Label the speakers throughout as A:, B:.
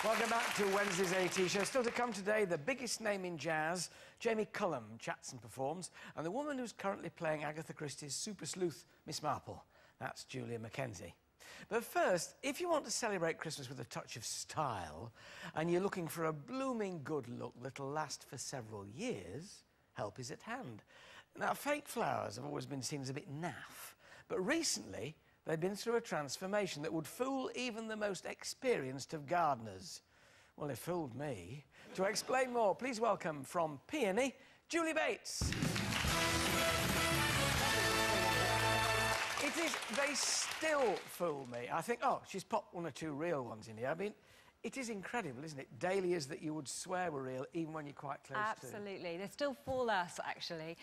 A: Welcome back to Wednesday's AT Show. Still to come today, the biggest name in jazz, Jamie Cullum, chats and performs, and the woman who's currently playing Agatha Christie's super sleuth, Miss Marple. That's Julia Mackenzie. But first, if you want to celebrate Christmas with a touch of style, and you're looking for a blooming good look that'll last for several years, help is at hand. Now, fake flowers have always been seen as a bit naff, but recently, they've been through a transformation that would fool even the most experienced of gardeners. Well, it fooled me. To explain more, please welcome from Peony, Julie Bates. They still fool me. I think, oh, she's popped one or two real ones in here. I mean, it is incredible, isn't it? Dahlias that you would swear were real, even when you're quite close to.
B: Absolutely. They still fool us, actually.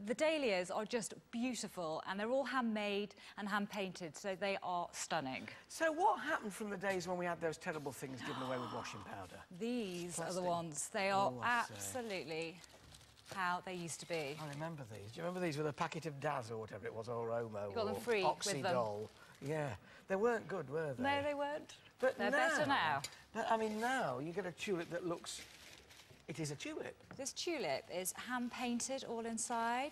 B: The dahlias are just beautiful, and they're all handmade and hand-painted, so they are stunning.
A: So what happened from the days when we had those terrible things given away with washing powder?
B: These are the ones. They are absolutely how they used to be.
A: I remember these. Do you remember these with a packet of Daz or whatever it was, or Omo,
B: you got
A: or
B: them free
A: Oxydol?
B: with them.
A: Yeah. They weren't good, were they?
B: No, they weren't.
A: But
B: they're better now.
A: But, I mean, now you get a tulip that looks... It is a tulip.
B: This tulip is hand-painted all inside.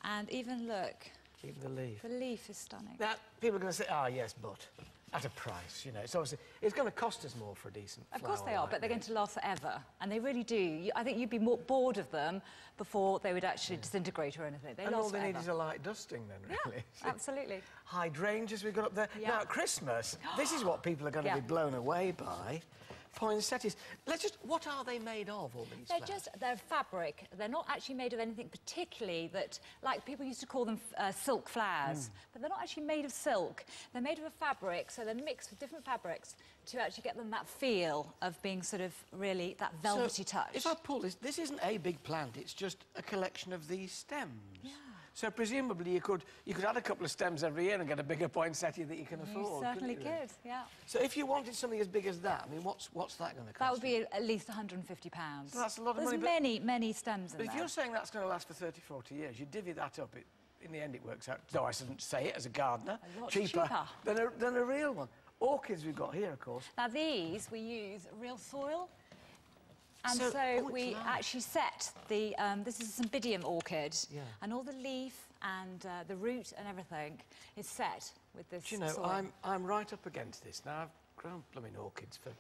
B: And even, look...
A: Even the leaf.
B: The leaf is stunning.
A: Now, people are going to say, ah, yes, but... At a price, you know. It's obviously... It's going to cost us more for a decent flower.
B: Of course they are,
A: like
B: but they're going to last forever. And they really do. I think you'd be more bored of them before they would actually disintegrate or anything. They last
A: all they
B: forever.
A: need is a light dusting, then, really.
B: Yeah, absolutely.
A: Hydrangeas we've got up there.
B: Yeah.
A: Now, at Christmas, this is what people are going to be blown away by. Poinsettias. Let's just... What are they made of, all these flowers?
B: They're fabric. They're not actually made of anything particularly that... Like, people used to call them silk flowers. But they're not actually made of silk. They're made of a fabric, so they're mixed with different fabrics to actually get them that feel of being sort of really that velvety touch.
A: If I pull this isn't a big plant, it's just a collection of these stems.
B: Yeah.
A: So presumably you could add a couple of stems every year and get a bigger poinsettia that you can afford.
B: You certainly could, yeah.
A: So if you wanted something as big as that, I mean, what's that going to cost?
B: That would be at least £150.
A: So that's a lot of money.
B: There's many stems in there.
A: But if you're saying that's going to last for 30, 40 years, you divvy that up, in the end it works out, though I shouldn't say it as a gardener,
B: a lot cheaper.
A: Than a real one. Orchids we've got here, of course.
B: Now, these, we use real soil. And so we actually set the... this is a cymbidium orchid. Yeah. And all the leaf and the root and everything is set with this soil.
A: Do you know, I'm right up against this. Now, I've grown blooming orchids for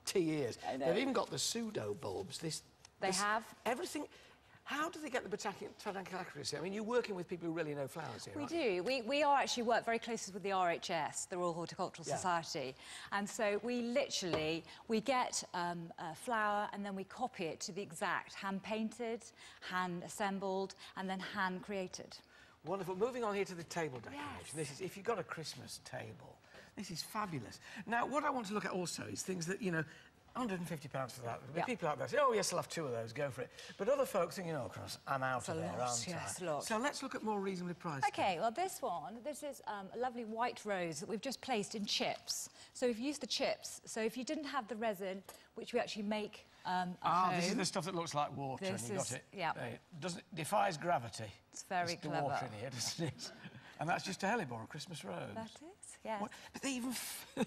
A: 2 years.
B: I know.
A: They've even got the pseudo-bulbs.
B: They have.
A: Everything... How do they get the botanical accuracy? I mean, you're working with people who really know flowers here,
B: We do. We are actually work very closely with the RHS, the Royal Horticultural Society. And so we literally, we get a flower and then we copy it to the exact, hand-painted, hand-assembled, and then hand-created. Wonderful.
A: Moving on here to the table decoration.
B: Yes.
A: This is, if you've got a Christmas table, this is fabulous. Now, what I want to look at also is things that, you know, £150 for that. There'll be people out there say, oh, yes, I'll have 2 of those, go for it. But other folks think, you know, Cross, I'm out of there, aren't I?
B: Yes, look.
A: So let's look at more reasonably priced.
B: OK, well, this is a lovely white rose that we've just placed in chips. So we've used the chips. So if you didn't have the resin, which we actually make at home...
A: This is the stuff that looks like water, and you got it.
B: Yeah.
A: It defies gravity.
B: It's very clever.
A: The water in here, doesn't it? And that's just a hellebore, a Christmas rose.
B: That is, yes.
A: But they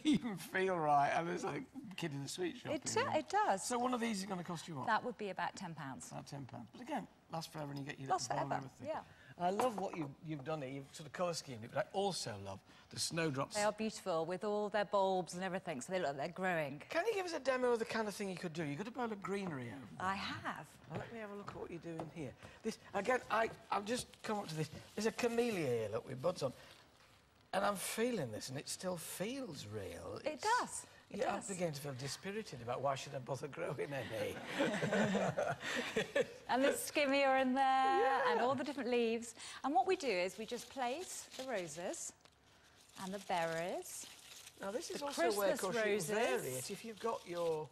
A: even feel right. And there's like a kid in the sweet shop.
B: It does.
A: So one of these is going to cost you what?
B: That would be about £10.
A: About £10. But again, lasts forever and you get your
B: lasts
A: little bowl
B: forever,
A: and everything.
B: yeah.
A: I love what you've done here. You've sort of colour schemed it, but I also love the snowdrops.
B: They are beautiful, with all their bulbs and everything, so they look like they're growing.
A: Can you give us a demo of the kind of thing you could do? You've got a bowl of greenery over there.
B: I have.
A: Now, let me have a look at what you're doing here. This, again, I've just come up to this. There's a camellia here, look, with buds on. And I'm feeling this, and it still feels real.
B: It does.
A: Yeah, I'm beginning to feel dispirited about why should I bother growing any.
B: And the skimmia in there, and all the different leaves. And what we do is we just place the roses and the berries.
A: Now, this is also
B: Christmas
A: where, of course,
B: roses.
A: you vary it. If you've got your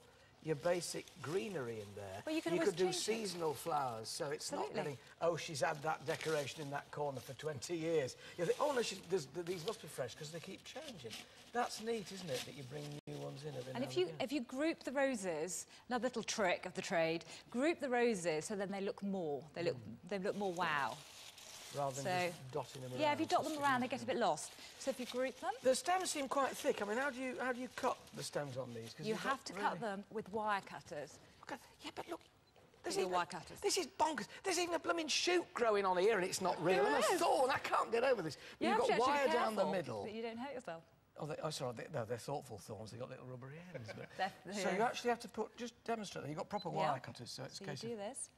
A: basic greenery in there,
B: well, you
A: could do
B: change
A: seasonal flowers, so it's
B: Absolutely.
A: not getting, oh, she's had that decoration in that corner for 20 years. You think, oh, no, these must be fresh, because they keep changing. That's neat, isn't it, that you bring new ones in every now and again.
B: If you group the roses, another little trick of the trade, group the roses so then they look more, they look more wow.
A: Rather than just dotting them around.
B: Yeah, if you dot them around, they get a bit lost. So if you group them...
A: The stems seem quite thick. I mean, how do you cut the stems on these?
B: You have to cut them with wire cutters.
A: Okay. Yeah, but look...
B: Wire cutters.
A: This is bonkers. There's even a blooming shoot growing on here and it's not real. And a thorn, I can't get over this. You've got wire down the middle.
B: That you don't hurt yourself.
A: Oh, sorry, no, they're thoughtful thorns. They've got little rubbery ends. But so you actually have to just demonstrate that. You've got proper wire cutters, so it's a case
B: you do this.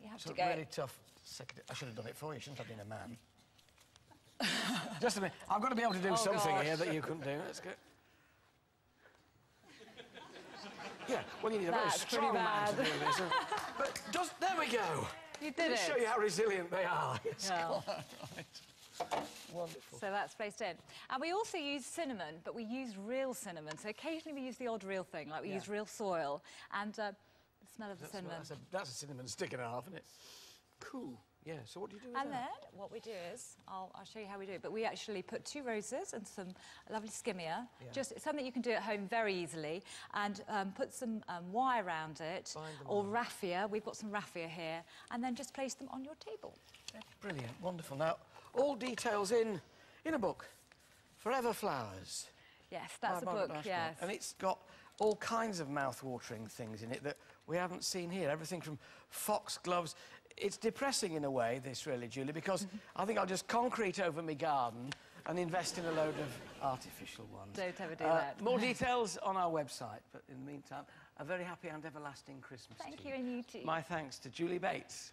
B: You have
A: so
B: to go...
A: really tough. I should have done it for you. Shouldn't have been a man. Just a minute. I've got to be able to do something here that you couldn't do. Let's go. Yeah, well, you need a very strong man to do this. But there we go.
B: You did it.
A: Show you how resilient they are. Yes,
B: yeah.
A: Right. Wonderful.
B: So that's placed in. And we also use cinnamon, but we use real cinnamon. So occasionally we use the odd real thing, like we use real soil. And the smell of the cinnamon.
A: That's a cinnamon stick and a half, isn't it? Cool. Yeah, so what do you do with that?
B: And then what we do is, I'll show you how we do it, but we actually put 2 roses and some lovely skimmia, just something you can do at home very easily, and put some wire around it, or raffia. We've got some raffia here, and then just place them on your table.
A: Brilliant, wonderful. Now, all details in a book, Forever Flowers.
B: Yes, that's a book, yes.
A: And it's got all kinds of mouth-watering things in it that we haven't seen here. Everything from foxgloves. It's depressing in a way, this really, Julie, because I think I'll just concrete over my garden and invest in a load of artificial ones.
B: Don't ever do that.
A: More details on our website, but in the meantime, a very happy and everlasting Christmas
B: Thank you, and you too.
A: My thanks to Julie Bates.